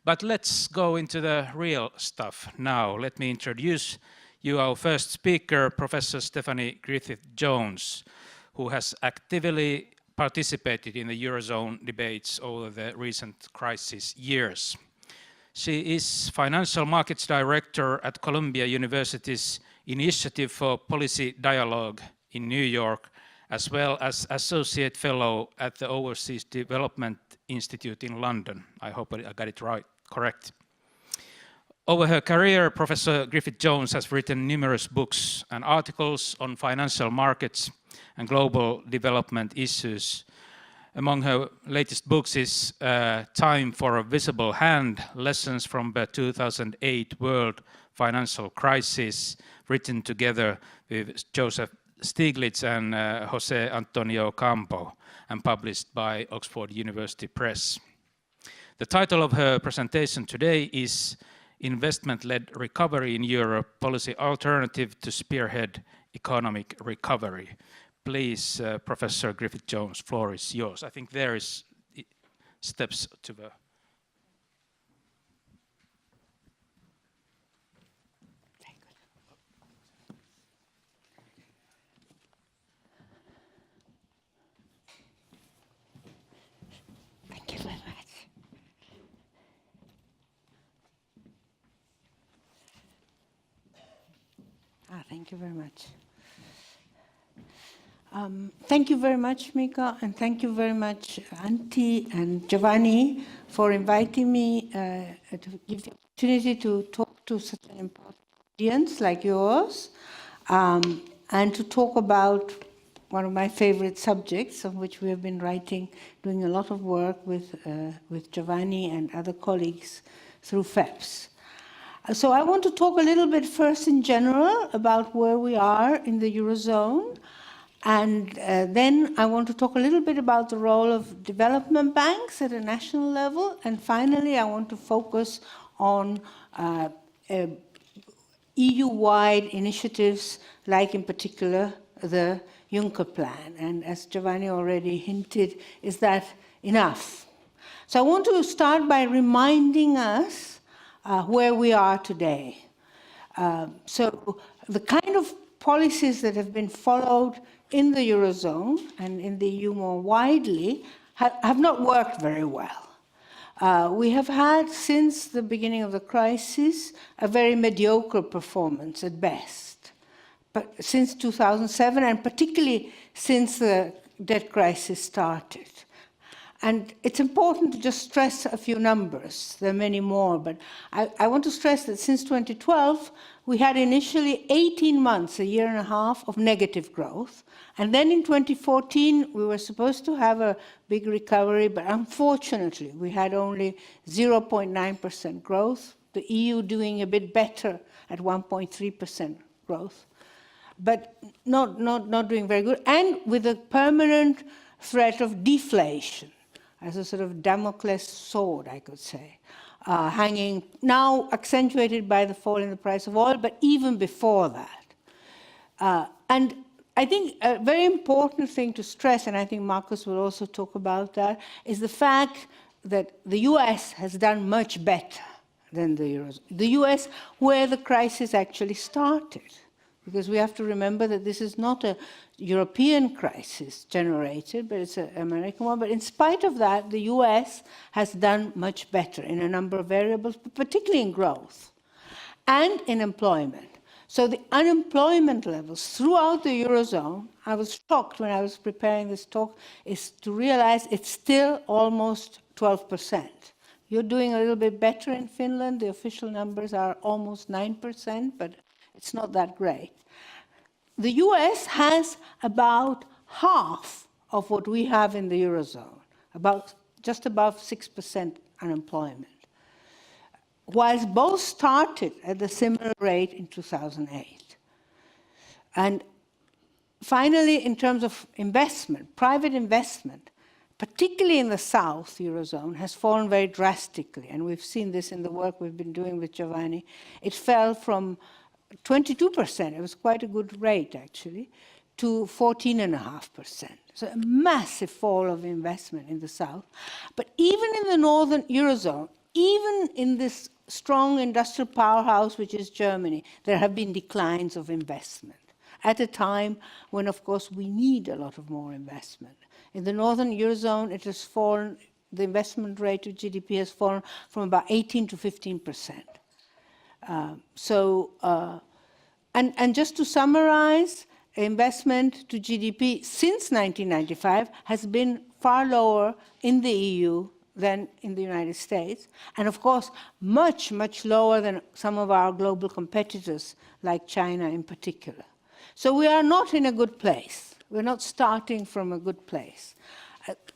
But let's go into the real stuff now. Let me introduce you our first speaker, Professor Stephany Griffith-Jones, who has actively participated in the Eurozone debates over the recent crisis years. She is Financial Markets Director at Columbia University's Initiative for Policy Dialogue in New York, as well as Associate Fellow at the Overseas Development Institute in London. I hope I got it right, correct. Over her career, Professor Griffith-Jones has written numerous books and articles on financial markets and global development issues. Among her latest books is Time for a Visible Hand, Lessons from the 2008 World Financial Crisis, written together with Joseph Stiglitz and Jose Antonio Campo, and published by Oxford University Press. The title of her presentation today is Investment-Led Recovery in Europe, Policy Alternative to Spearhead Economic Recovery. Please, Professor Griffith-Jones, floor is yours. I think there is steps to the... Thank you very much. Thank you very much. Thank you very much, Mika, and thank you very much, Antti and Giovanni, for inviting me to give the opportunity to talk to such an important audience like yours, and to talk about one of my favorite subjects, of which we have been doing a lot of work with Giovanni and other colleagues through FEPS. So I want to talk a little bit first in general about where we are in the Eurozone, and then I want to talk a little bit about the role of development banks at a national level, and finally I want to focus on EU-wide initiatives, like in particular the Juncker plan. And as Giovanni already hinted, is that enough? So I want to start by reminding us where we are today. So the kind of policies that have been followed in the Eurozone and in the EU more widely have not worked very well. We have had, since the beginning of the crisis, a very mediocre performance at best. But since 2007, and particularly since the debt crisis started. And it's important to just stress a few numbers. There are many more, but I want to stress that since 2012, we had initially 18 months, a year and a half, of negative growth. And then in 2014, we were supposed to have a big recovery, but unfortunately, we had only 0.9% growth, the EU doing a bit better at 1.3% growth, but not doing very good, and with a permanent threat of deflation, as a sort of Damocles sword, I could say, hanging, now accentuated by the fall in the price of oil, but even before that. And I think a very important thing to stress, and I think Marcus will also talk about that, is the fact that the US has done much better than the Eurozone. The US, where the crisis actually started. Because we have to remember that this is not a European crisis generated, but it's an American one. But in spite of that, the US has done much better in a number of variables, but particularly in growth and in employment. So the unemployment levels throughout the Eurozone, I was shocked when I was preparing this talk, is to realize it's still almost 12%. You're doing a little bit better in Finland. The official numbers are almost 9%, but it's not that great. The US has about half of what we have in the Eurozone, about just above 6% unemployment, whilst both started at a similar rate in 2008. And finally, in terms of investment, private investment, particularly in the South Eurozone, has fallen very drastically. And we've seen this in the work we've been doing with Giovanni. It fell from 22%, it was quite a good rate actually, to 14.5%. So a massive fall of investment in the South. But even in the Northern Eurozone, even in this strong industrial powerhouse, which is Germany, there have been declines of investment at a time when, of course, we need a lot of more investment. In the northern Eurozone, it has fallen, the investment rate of GDP has fallen from about 18 to 15%. And just to summarize, investment to GDP since 1995 has been far lower in the EU than in the United States, and of course, much, much lower than some of our global competitors, like China in particular. So we are not in a good place. We're not starting from a good place.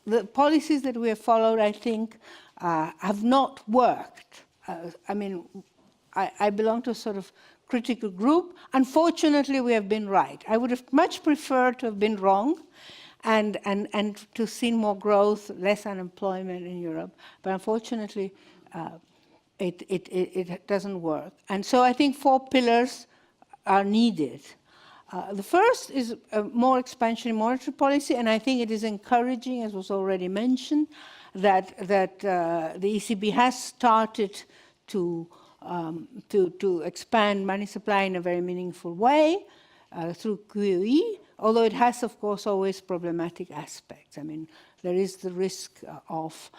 The policies that we have followed, I think, have not worked. I belong to a sort of critical group. Unfortunately, we have been right. I would have much preferred to have been wrong and to see more growth, less unemployment in Europe. But unfortunately, it doesn't work. And so I think 4 pillars are needed. The first is a more expansionary monetary policy, and I think it is encouraging, as was already mentioned, that the ECB has started to expand money supply in a very meaningful way through QE, although it has, of course, always problematic aspects. I mean, there is the risk of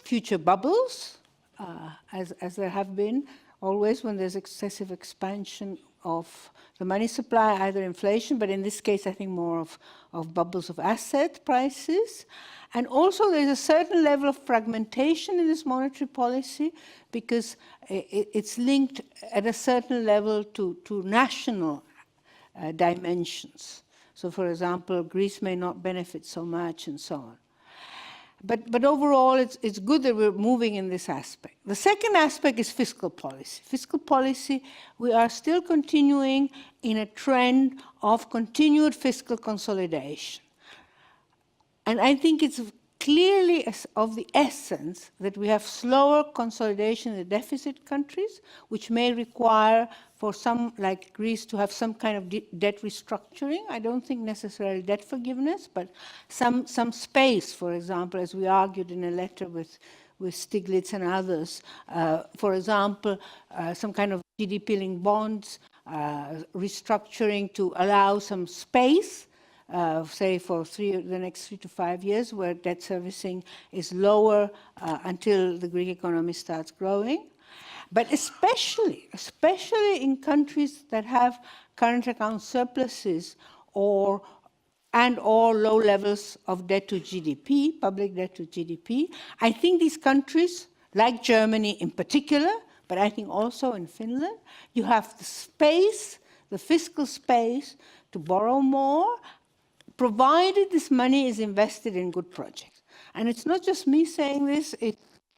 future bubbles, as there have been always when there's excessive expansion of the money supply, either inflation, but in this case, I think more of bubbles of asset prices. And also there's a certain level of fragmentation in this monetary policy because it's linked at a certain level to national dimensions. So for example, Greece may not benefit so much and so on. But overall, it's good that we're moving in this aspect. The second aspect is fiscal policy. Fiscal policy, we are still continuing in a trend of continued fiscal consolidation. And I think it's clearly of the essence that we have slower consolidation in the deficit countries, which may require for some, like Greece, to have some kind of debt restructuring. I don't think necessarily debt forgiveness, but some space, for example, as we argued in a letter with Stiglitz and others, for example, some kind of GDP-linked bonds, restructuring to allow some space, say for the next 3 to 5 years, where debt servicing is lower until the Greek economy starts growing. But especially in countries that have current account surpluses or low levels of debt to GDP, public debt to GDP, I think these countries, like Germany in particular, but I think also in Finland, you have the space, the fiscal space to borrow more, provided this money is invested in good projects. And it's not just me saying this,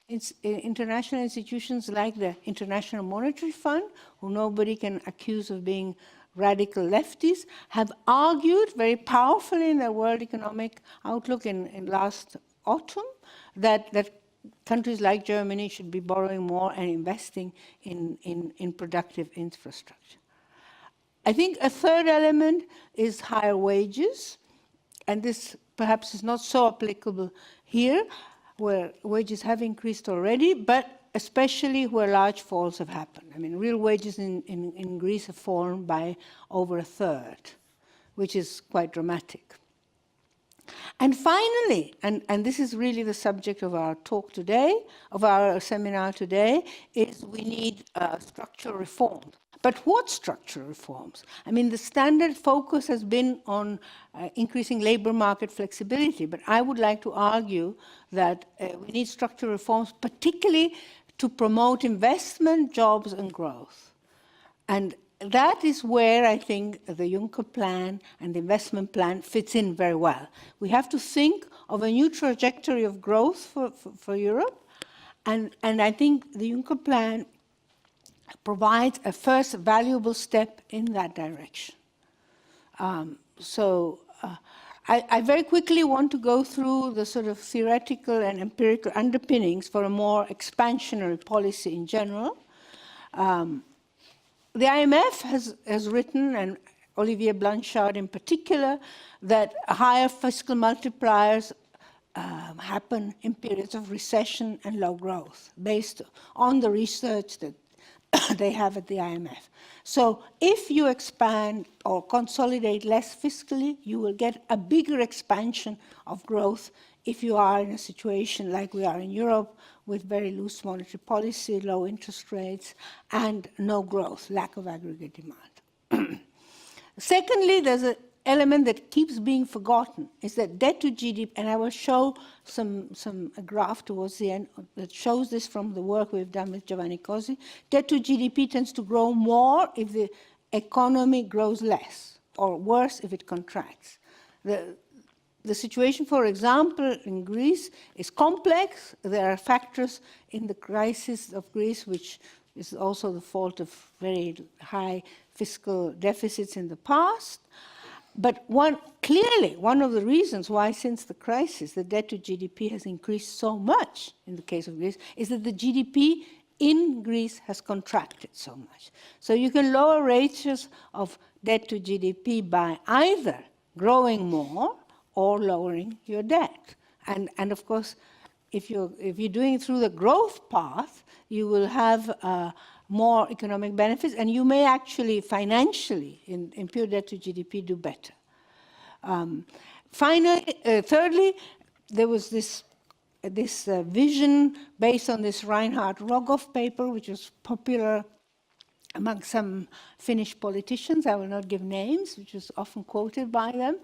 it's international institutions like the International Monetary Fund, who nobody can accuse of being radical lefties, have argued very powerfully in their World Economic Outlook in last autumn that countries like Germany should be borrowing more and investing in productive infrastructure. I think a third element is higher wages, and this perhaps is not so applicable here, where wages have increased already, but especially where large falls have happened. I mean, real wages in Greece have fallen by over a third, which is quite dramatic. And finally, and this is really the subject of our talk today, of our seminar today, is we need structural reforms. But what structural reforms? I mean, the standard focus has been on increasing labor market flexibility, but I would like to argue that we need structural reforms, particularly to promote investment, jobs, and growth. And that is where I think the Juncker plan and the investment plan fits in very well. We have to think of a new trajectory of growth for Europe, and I think the Juncker plan provides a first valuable step in that direction. I very quickly want to go through the sort of theoretical and empirical underpinnings for a more expansionary policy in general. The IMF has written, and Olivier Blanchard in particular, that higher fiscal multipliers happen in periods of recession and low growth, based on the research that they have at the IMF. So if you expand or consolidate less fiscally, you will get a bigger expansion of growth if you are in a situation like we are in Europe, with very loose monetary policy, low interest rates, and no growth, lack of aggregate demand. Secondly, there's an element that keeps being forgotten, is that debt to GDP, and I will show a graph towards the end that shows this from the work we've done with Giovanni Cosi. Debt to GDP tends to grow more if the economy grows less, or worse if it contracts. The situation, for example, in Greece is complex. There are factors in the crisis of Greece which is also the fault of very high fiscal deficits in the past. But clearly, one of the reasons why since the crisis the debt to GDP has increased so much in the case of Greece is that the GDP in Greece has contracted so much. So you can lower ratios of debt to GDP by either growing more or lowering your debt. And of course, if you're doing it through the growth path, you will have more economic benefits, and you may actually financially, in pure debt to GDP, do better. Thirdly, there was this vision based on this Reinhard Rogoff paper, which was popular among some Finnish politicians. I will not give names, which was often quoted by them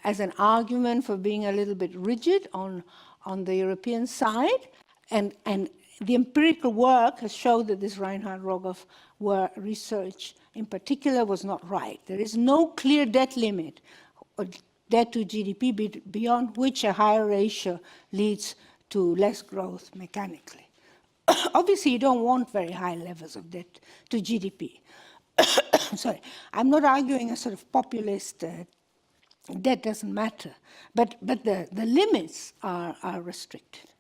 as an argument for being a little bit rigid on the European side. And the empirical work has showed that this Reinhard Rogoff research in particular was not right. There is no clear debt limit, or debt to GDP, beyond which a higher ratio leads to less growth mechanically. Obviously, you don't want very high levels of debt to GDP. Sorry, I'm not arguing a sort of populist debt doesn't matter, but the limits are restricted.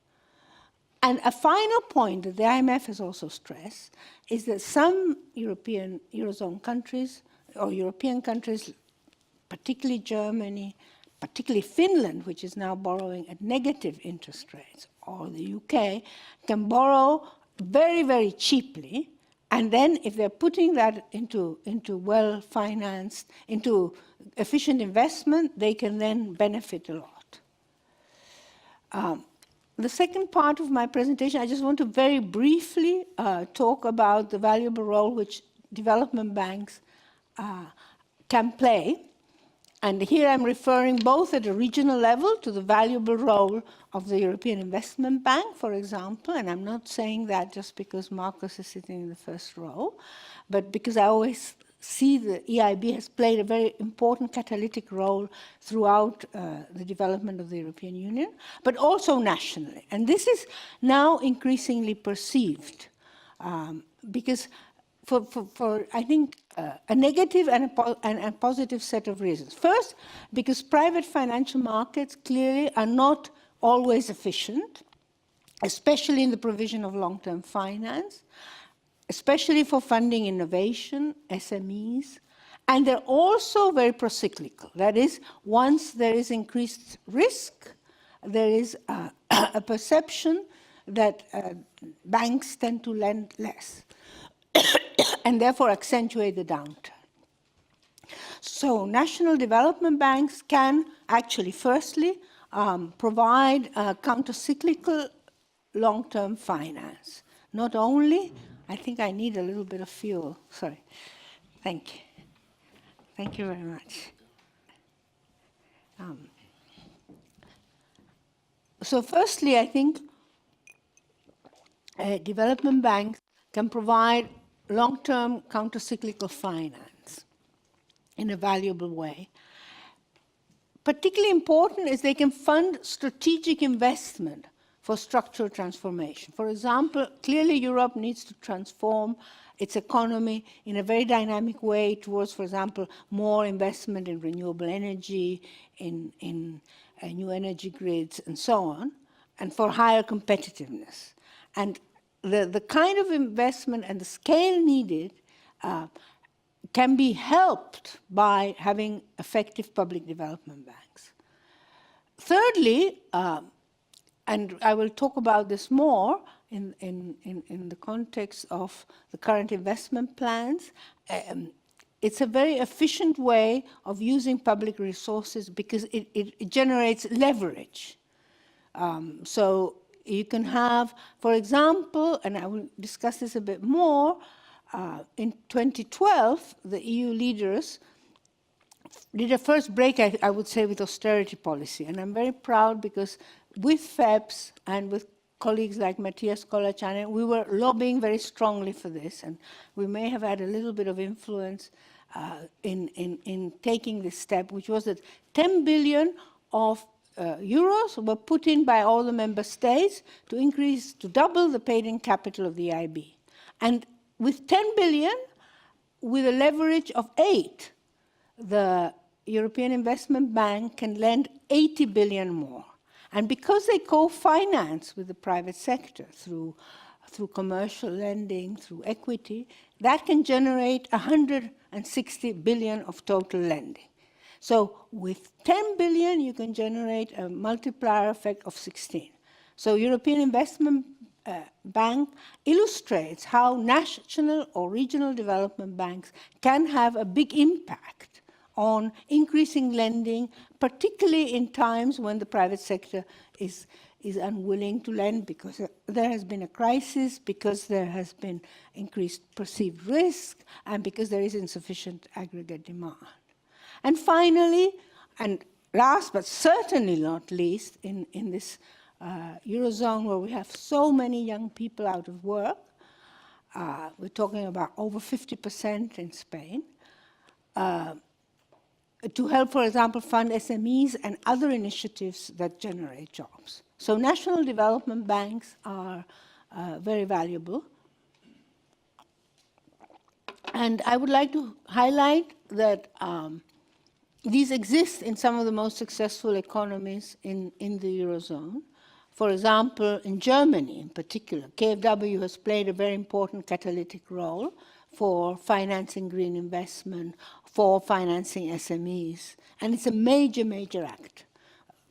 And a final point that the IMF has also stressed is that some Eurozone countries, or European countries, particularly Germany, particularly Finland, which is now borrowing at negative interest rates, or the UK, can borrow very, very cheaply. And then if they're putting that into well-financed, into efficient investment, they can then benefit a lot. The second part of my presentation, I just want to very briefly talk about the valuable role which development banks can play. And here I'm referring both at a regional level to the valuable role of the European Investment Bank, for example, and I'm not saying that just because Marcus is sitting in the first row, but because I always see the EIB has played a very important catalytic role throughout the development of the European Union, but also nationally. And this is now increasingly perceived because for I think, a negative and a positive set of reasons. First, because private financial markets clearly are not always efficient, especially in the provision of long-term finance, especially for funding innovation, SMEs, and they're also very procyclical. That is, once there is increased risk, there is a perception that banks tend to lend less and therefore accentuate the downturn. So national development banks can actually, firstly, provide counter-cyclical long-term finance. Not only, I think I need a little bit of fuel. Sorry. Thank you. Thank you very much. So firstly, I think development banks can provide long-term counter-cyclical finance in a valuable way. Particularly important is they can fund strategic investment for structural transformation. For example, clearly Europe needs to transform its economy in a very dynamic way towards, for example, more investment in renewable energy, in new energy grids, and so on, and for higher competitiveness. And the kind of investment and the scale needed can be helped by having effective public development banks. Thirdly, and I will talk about this more in the context of the current investment plans. It's a very efficient way of using public resources because it generates leverage. So you can have, for example, and I will discuss this a bit more, in 2012, the EU leaders did a first break, I would say, with austerity policy. And I'm very proud because with FEPS and with colleagues like Matthias Kolachane, we were lobbying very strongly for this. And we may have had a little bit of influence in taking this step, which was that 10 billion of euros were put in by all the member states to double the paid-in capital of the EIB. And with 10 billion, with a leverage of 8, the European Investment Bank can lend 80 billion more. And because they co-finance with the private sector through commercial lending, through equity, that can generate 160 billion of total lending. So with 10 billion, you can generate a multiplier effect of 16. So European Investment Bank illustrates how national or regional development banks can have a big impact on increasing lending, particularly in times when the private sector is unwilling to lend because there has been a crisis, because there has been increased perceived risk, and because there is insufficient aggregate demand. And finally, and last but certainly not least, in this Eurozone where we have so many young people out of work, we're talking about over 50% in Spain, to help, for example, fund SMEs and other initiatives that generate jobs. So national development banks are very valuable. And I would like to highlight that these exist in some of the most successful economies in the Eurozone. For example, in Germany in particular, KfW has played a very important catalytic role for financing green investment, for financing SMEs. And it's a major, major act.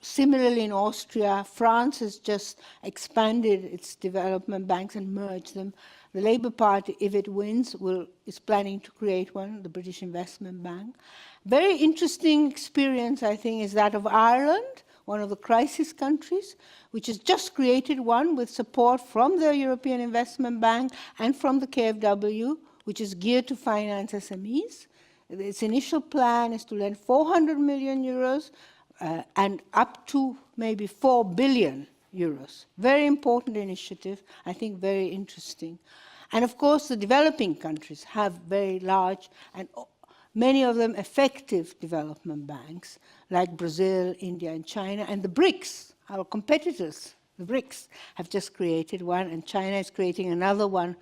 Similarly, in Austria, France has just expanded its development banks and merged them. The Labour Party, if it wins, is planning to create one, the British Investment Bank. Very interesting experience, I think, is that of Ireland, one of the crisis countries, which has just created one with support from the European Investment Bank and from the KfW, which is geared to finance SMEs. Its initial plan is to lend 400 million euros and up to maybe 4 billion euros. Very important initiative, I think very interesting. And of course, the developing countries have very large and many of them effective development banks, like Brazil, India, and China, and the BRICS, our competitors, the BRICS, have just created one, and China is creating another one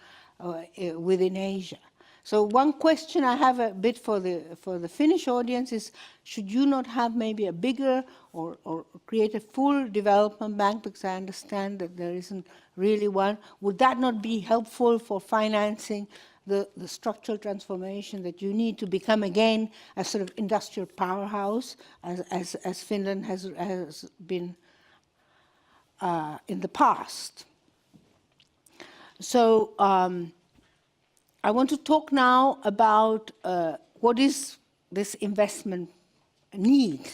within Asia. So one question I have a bit for the Finnish audience is, should you not have maybe a bigger or create a full development bank, because I understand that there isn't really one. Would that not be helpful for financing the structural transformation that you need to become again a sort of industrial powerhouse, as Finland has been in the past? So I want to talk now about what is this investment need.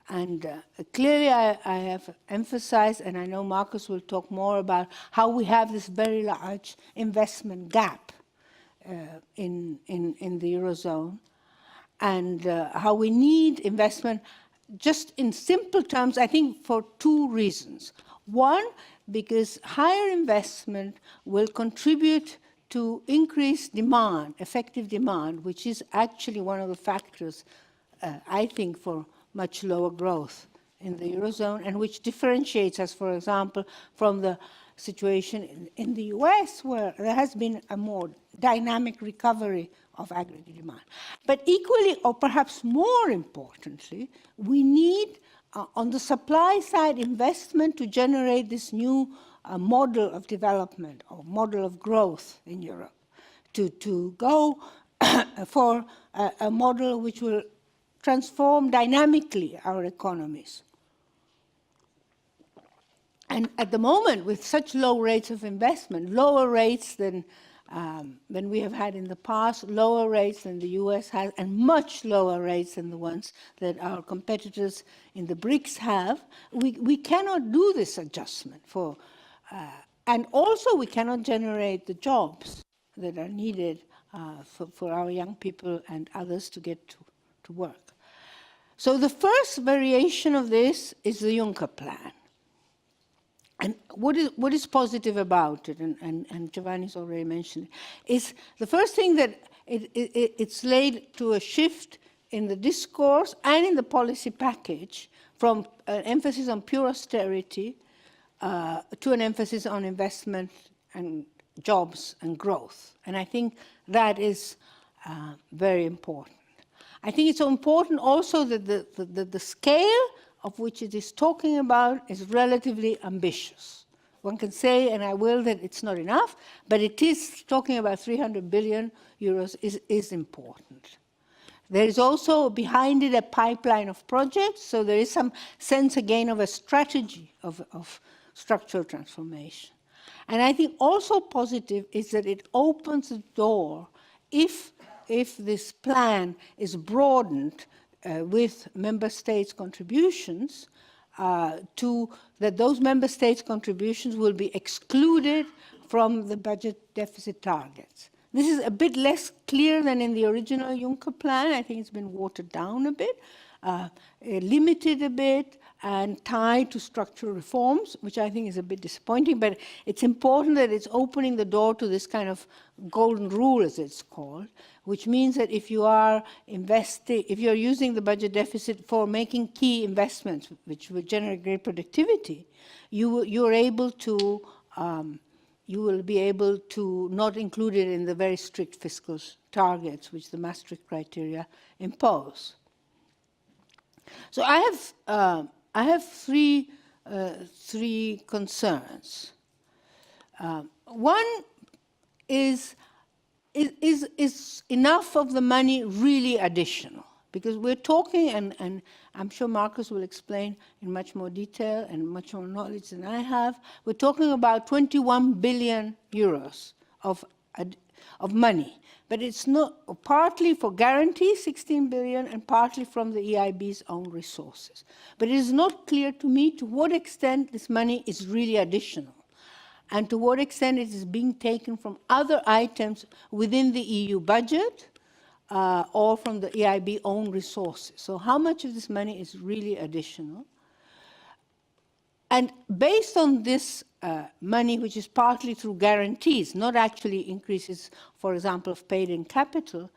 And clearly I have emphasized, and I know Marcus will talk more about, how we have this very large investment gap in the Eurozone, and how we need investment, just in simple terms, I think for two reasons. One, because higher investment will contribute to increased demand, effective demand, which is actually one of the factors, I think, for much lower growth in the Eurozone, and which differentiates us, for example, from the situation in the US, where there has been a more dynamic recovery of aggregate demand. But equally, or perhaps more importantly, we need, on the supply side, investment to generate this new model of development or model of growth in Europe, to go for a model which will transform dynamically our economies. And at the moment, with such low rates of investment, lower rates than we have had in the past, lower rates than the US has, and much lower rates than the ones that our competitors in the BRICS have, we cannot do this adjustment for, and also we cannot generate the jobs that are needed for our young people and others to get to work. So the first variation of this is the Juncker plan. And what is positive about it, and Giovanni's already mentioned it, is the first thing that it's led to a shift in the discourse and in the policy package from an emphasis on pure austerity to an emphasis on investment and jobs and growth. And I think that is very important. I think it's so important also that the scale of which it is talking about is relatively ambitious. One can say, and I will, that it's not enough, but it is talking about 300 billion euros is important. There is also behind it a pipeline of projects, so there is some sense again of a strategy of structural transformation. And I think also positive is that it opens the door, if this plan is broadened with member states' contributions, that those member states' contributions will be excluded from the budget deficit targets. This is a bit less clear than in the original Juncker plan. I think it's been watered down a bit, limited a bit, and tied to structural reforms, which I think is a bit disappointing, but it's important that it's opening the door to this kind of golden rule, as it's called, which means that if you are investing, if you're using the budget deficit for making key investments, which will generate great productivity, you will be able to not include it in the very strict fiscal targets which the Maastricht criteria impose. So I have three concerns. One is enough of the money really additional? Because we're talking, and I'm sure Marcus will explain in much more detail and much more knowledge than I have, we're talking about 21 billion euros of money. But it's not partly for guarantees, 16 billion, and partly from the EIB's own resources. But it is not clear to me to what extent this money is really additional, and to what extent it is being taken from other items within the EU budget or from the EIB own resources. So how much of this money is really additional? And based on this money, which is partly through guarantees, not actually increases, for example, of paid-in capital,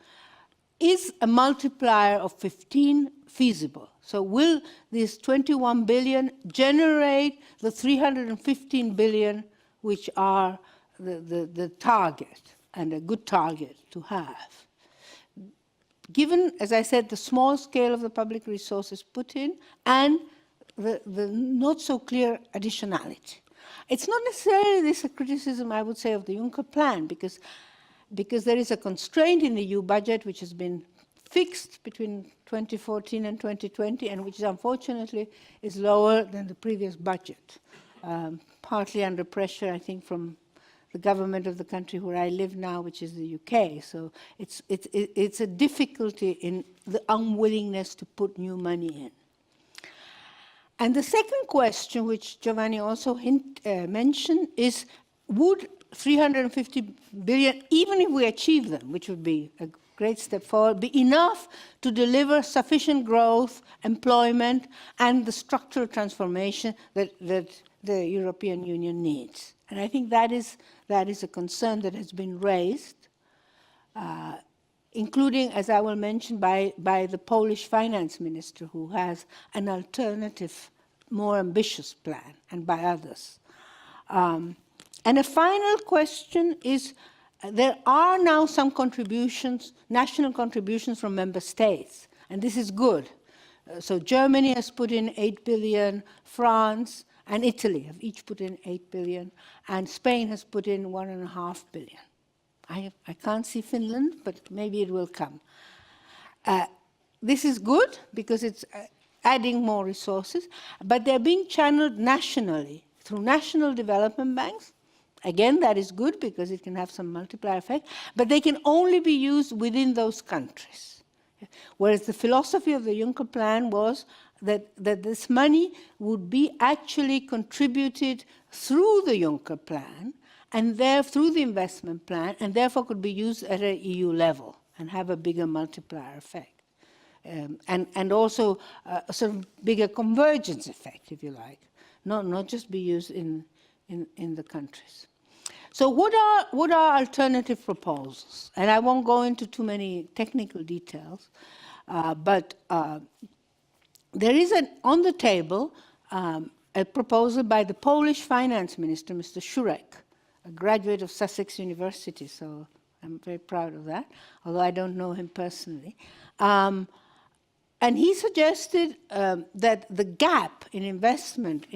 is a multiplier of 15 feasible? So will this 21 billion generate the 315 billion which are the target, and a good target to have? Given, as I said, the small scale of the public resources put in and the not so clear additionality. It's not necessarily this a criticism, I would say, of the Juncker plan, because there is a constraint in the EU budget which has been fixed between 2014 and 2020, and which unfortunately is lower than the previous budget, partly under pressure, I think, from the government of the country where I live now, which is the UK. So it's a difficulty in the unwillingness to put new money in. And the second question, which Giovanni also mentioned, is would 350 billion, even if we achieve them, which would be a great step forward, be enough to deliver sufficient growth, employment, and the structural transformation that the European Union needs? And I think that is a concern that has been raised, including, as I will mention, by the Polish finance minister, who has an alternative, more ambitious plan, and by others. And a final question is, there are now some contributions, national contributions from member states, and this is good. So Germany has put in 8 billion, France and Italy have each put in 8 billion, and Spain has put in 1.5 billion. I can't see Finland, but maybe it will come. This is good because it's adding more resources, but they're being channeled nationally through national development banks. Again, that is good because it can have some multiplier effect, but they can only be used within those countries. Whereas the philosophy of the Juncker plan was that this money would be actually contributed through the Juncker plan and through the investment plan, and therefore could be used at an EU level and have a bigger multiplier effect. And also a sort of bigger convergence effect, if you like, not just be used in the countries. So what are alternative proposals? And I won't go into too many technical details, but there is on the table a proposal by the Polish finance minister, Mr. Szurek, a graduate of Sussex University, so I'm very proud of that, although I don't know him personally. And he suggested that the gap in investment,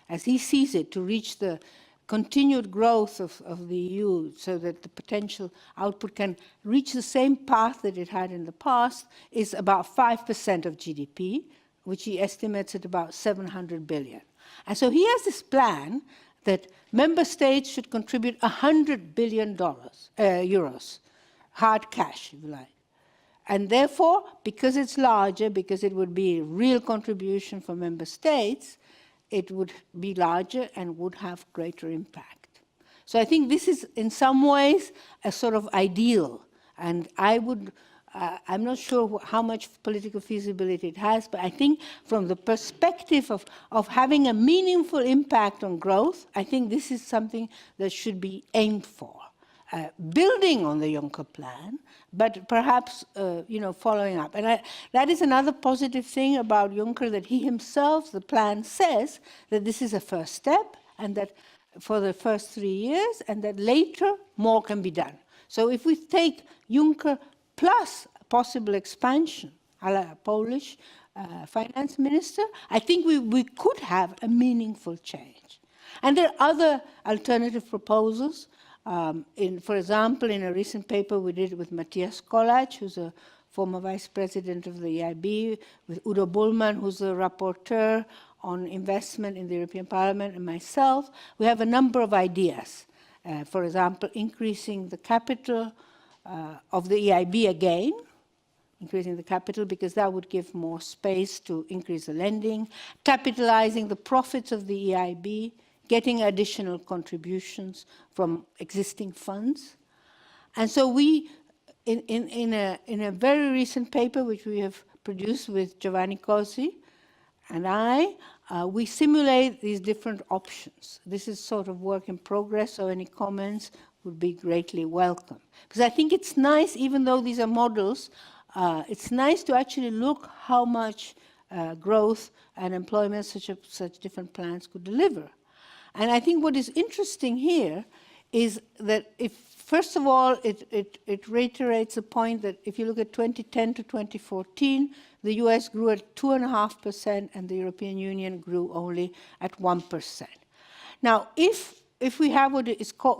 as he sees it, to reach the continued growth of the EU so that the potential output can reach the same path that it had in the past, is about 5% of GDP, which he estimates at about 700 billion. And so he has this plan that member states should contribute $100 billion, euros, hard cash, if you like. And therefore, because it's larger, because it would be a real contribution for member states, it would be larger and would have greater impact. So I think this is, in some ways, a sort of ideal. And I'm not sure how much political feasibility it has, but I think from the perspective of having a meaningful impact on growth, I think this is something that should be aimed for. Building on the Juncker plan, but perhaps following up. And that is another positive thing about Juncker, that he himself, the plan says that this is a first step, and that for the first 3 years, and that later more can be done. So if we take Juncker plus possible expansion, a la Polish finance minister, I think we could have a meaningful change. And there are other alternative proposals. For example, in a recent paper we did with Matthias Kolac, who's a former vice president of the EIB, with Udo Bullmann, who's a rapporteur on investment in the European Parliament, and myself, we have a number of ideas. For example, increasing the capital of the EIB again, increasing the capital, because that would give more space to increase the lending, capitalizing the profits of the EIB, getting additional contributions from existing funds. And so we, in a very recent paper, which we have produced with Giovanni Cosi and we simulate these different options. This is sort of work in progress, so any comments would be greatly welcome. Because I think it's nice, even though these are models, it's nice to actually look how much growth and employment such different plans could deliver. And I think what is interesting here is that first of all, it reiterates a point that if you look at 2010 to 2014, the US grew at 2.5% and the European Union grew only at 1%. Now, if we have what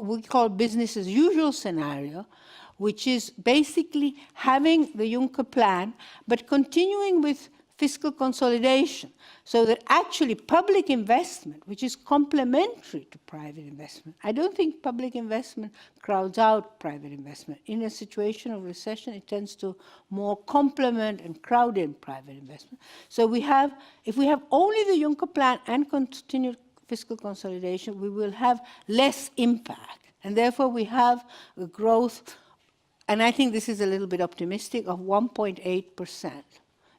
we call business as usual scenario, which is basically having the Juncker plan, but continuing with fiscal consolidation, so that actually public investment, which is complementary to private investment. I don't think public investment crowds out private investment. In a situation of recession, it tends to more complement and crowd in private investment. So if we have only the Juncker plan and continued fiscal consolidation, we will have less impact. And therefore we have a growth, and I think this is a little bit optimistic, of 1.8%.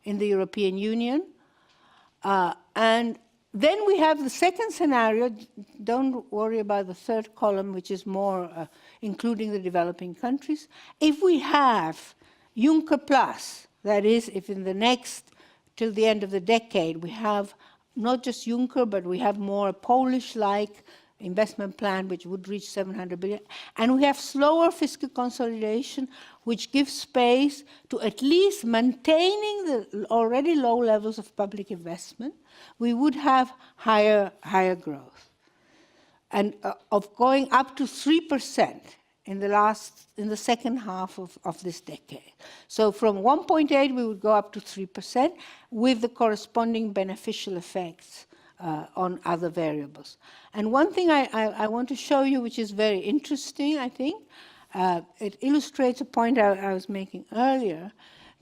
in the European Union. And then we have the second scenario. Don't worry about the third column, which is more including the developing countries. If we have Juncker Plus, that is, if in the next, till the end of the decade, we have not just Juncker, but we have more Polish-like investment plan, which would reach 700 billion. And we have slower fiscal consolidation, which gives space to at least maintaining the already low levels of public investment. We would have higher growth. And of going up to 3% in the second half of this decade. So from 1.8, we would go up to 3% with the corresponding beneficial effects on other variables. And one thing I want to show you, which is very interesting, I think, it illustrates a point I was making earlier,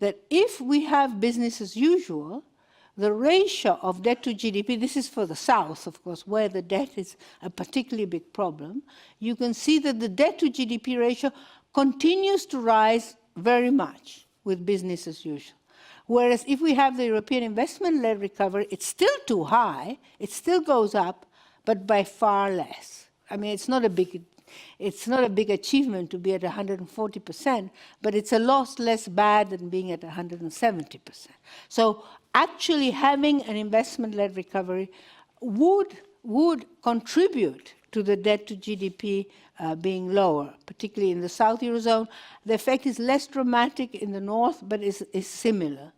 that if we have business as usual, the ratio of debt to GDP, this is for the South, of course, where the debt is a particularly big problem, you can see that the debt to GDP ratio continues to rise very much with business as usual. Whereas if we have the European investment-led recovery, it's still too high, it still goes up, but by far less. I mean, it's not a big achievement to be at 140%, but it's a lot less bad than being at 170%. So actually having an investment-led recovery would contribute to the debt to GDP being lower, particularly in the South Eurozone. The effect is less dramatic in the North, but is similar.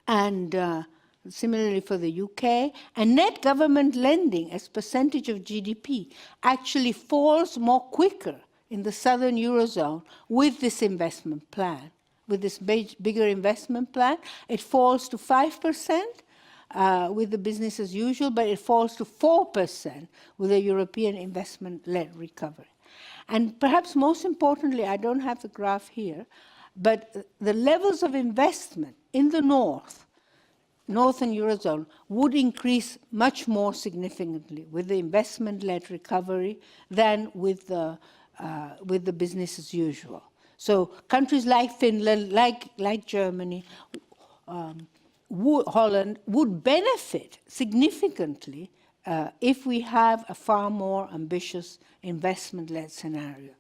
And similarly for the UK, and net government lending as percentage of GDP actually falls more quicker in the Southern Eurozone with this investment plan. With this bigger investment plan, it falls to 5%. With the business as usual, but it falls to 4% with a European investment-led recovery. And perhaps most importantly, I don't have the graph here, but the levels of investment in the Northern Eurozone would increase much more significantly with the investment-led recovery than with the business as usual. So countries like Finland, like Germany, Holland would benefit significantly if we have a far more ambitious investment-led scenario.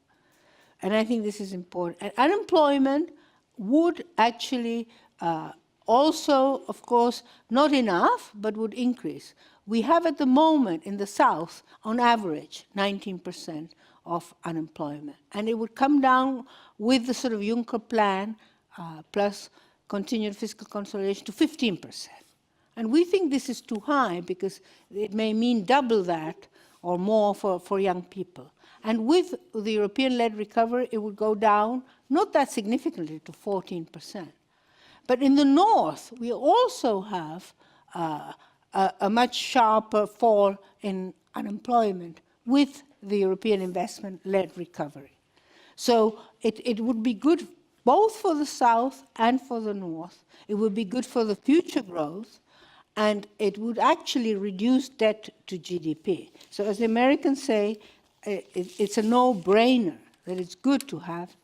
And I think this is important. And unemployment would actually also, of course, not enough, but would increase. We have at the moment in the South, on average, 19% of unemployment. And it would come down with the sort of Juncker plan plus continued fiscal consolidation to 15%. And we think this is too high because it may mean double that or more for young people. And with the European-led recovery, it would go down, not that significantly, to 14%. But in the North, we also have a much sharper fall in unemployment with the European investment-led recovery. So it would be good both for the South and for the North. It would be good for the future growth, and it would actually reduce debt to GDP. So as the Americans say, it's a no-brainer that it's good to have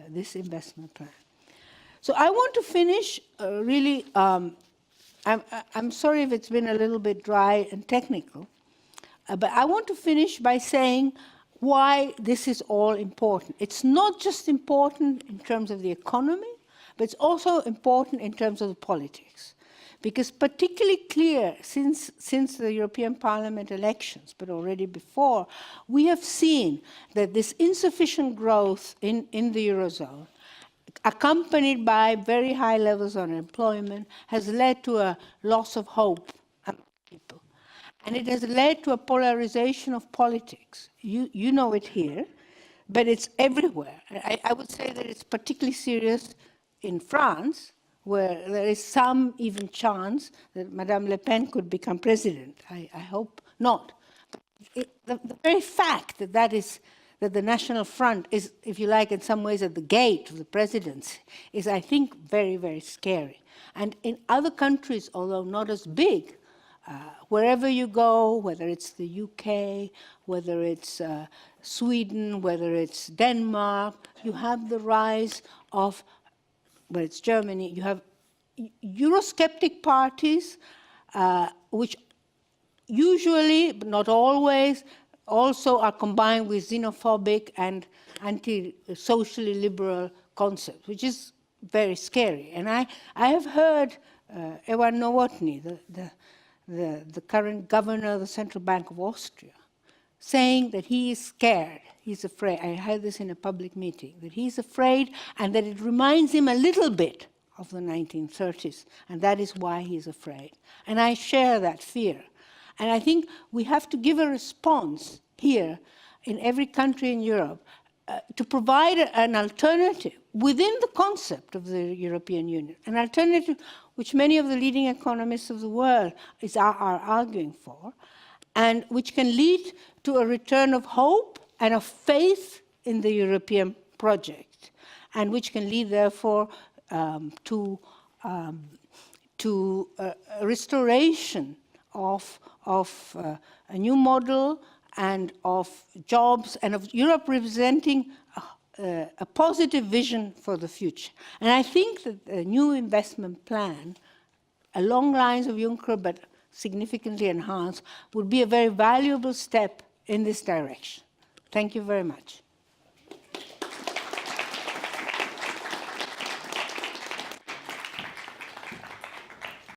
this investment plan. So I want to finish really, I'm sorry if it's been a little bit dry and technical, but I want to finish by saying why this is all important. It's not just important in terms of the economy, but it's also important in terms of the politics. Because particularly clear since the European Parliament elections, but already before, we have seen that this insufficient growth in the Eurozone, accompanied by very high levels of unemployment, has led to a loss of hope among people. And it has led to a polarization of politics. You know it here, but it's everywhere. I would say that it's particularly serious in France, where there is some even chance that Madame Le Pen could become president. I hope not. The very fact that the National Front is, if you like, in some ways at the gate of the presidency is, I think, very, very scary. And in other countries, although not as big, wherever you go, whether it's the UK, whether it's Sweden, whether it's Denmark, you have the rise of, well, it's Germany, you have Eurosceptic parties, which usually, but not always, also are combined with xenophobic and anti-socially liberal concepts, which is very scary. And I have heard Evan Nowotny, the current governor of the Central Bank of Austria, saying that he is scared, he's afraid. I heard this in a public meeting, that he's afraid and that it reminds him a little bit of the 1930s, and that is why he's afraid. And I share that fear. And I think we have to give a response here in every country in Europe to provide an alternative within the concept of the European Union, an alternative which many of the leading economists of the world are arguing for, and which can lead to a return of hope and of faith in the European project, and which can lead, therefore, to a restoration of a new model and of jobs, and of Europe representing a positive vision for the future. And I think that a new investment plan, along lines of Juncker but significantly enhanced, would be a very valuable step in this direction. Thank you very much.